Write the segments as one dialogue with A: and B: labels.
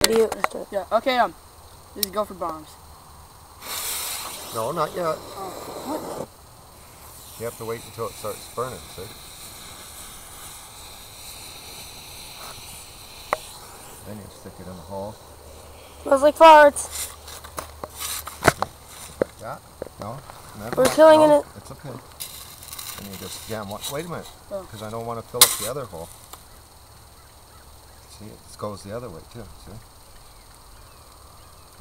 A: Video. Let's do it.
B: Yeah. Okay. This is go for bombs.
C: No, not yet.
B: What?
C: You have to wait until it starts burning, see? Then you stick it in the hole.
A: Smells like farts.
C: Like that. No? Never.
A: We're killing
C: no,
A: it.
C: It's okay. And you just jam one. Wait a minute.
B: Oh.
C: Because I don't want to fill up the other hole. See, it goes the other way too. See?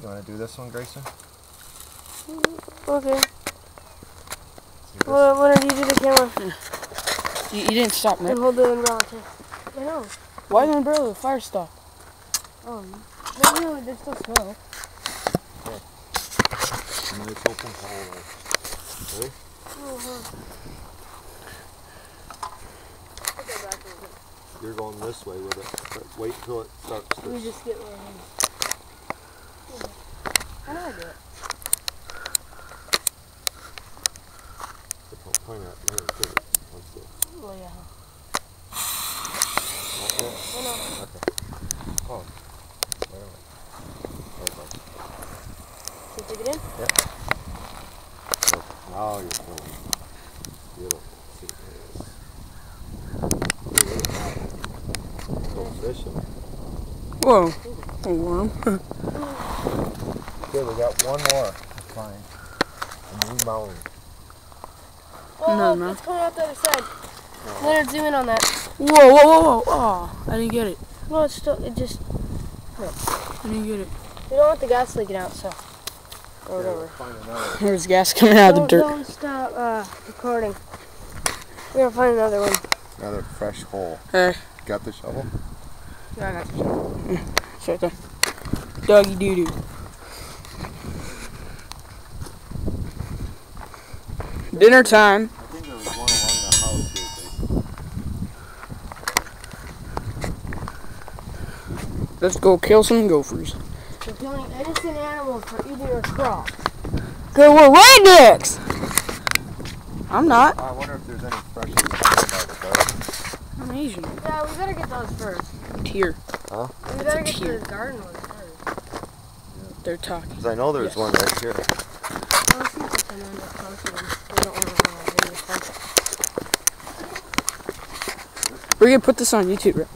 C: You want to do this one, Grayson?
A: Okay.
C: See this?
A: What did you do the camera?
B: You didn't stop, man.
A: And hold the umbrella too. I know.
B: Why the umbrella? The fire stopped.
A: Oh, no, there's still smoke.
C: Nice open hole there. See? You're going this way with it. But wait till it starts to...
A: We just get one. How do I do it?
C: Don't point at me too. What's this?
A: Oh, yeah.
C: Not yet?
A: Oh, no.
C: Okay. Oh. Wait a minute. Okay.
A: Should we take it in?
C: Yep. Now you're filling. Beautiful. See, there it is. Go fishing.
B: Whoa. A worm.
C: Okay, we got one more to find. A new mountain.
A: Oh,
B: No.
A: it's coming out the other side. Leonard, zoom in on that.
B: Whoa. Oh, I didn't get it.
A: No, it's still, it just,
B: I didn't get it.
A: we don't want the gas leaking out, so. Or
C: Yeah, we'll
A: whatever.
C: find another.
B: There's gas coming out of the dirt.
A: Don't stop recording. We're gonna find another one.
C: Another fresh hole.
B: Hey.
C: Got the shovel?
B: Yeah, I got the shovel. It's right there. Doggy doo doo. Dinner time.
C: I think there was one along the house here.
B: Let's go kill some gophers.
A: We're killing innocent animals for eating our crop.
B: Good, we're rednecks! I'm not.
C: I wonder if there's any fresh ones coming by the garden.
B: I'm Asian.
A: Yeah, we better get those first.
B: Here.
C: Huh?
A: We
B: That's
A: better
B: a
A: get
B: tier.
A: the garden ones first.
B: They're talking.
C: Because I know there's
B: Yes.
C: one right here.
A: Let's see if we can end up posting them. We don't want to video post.
B: We're gonna put this on YouTube, right?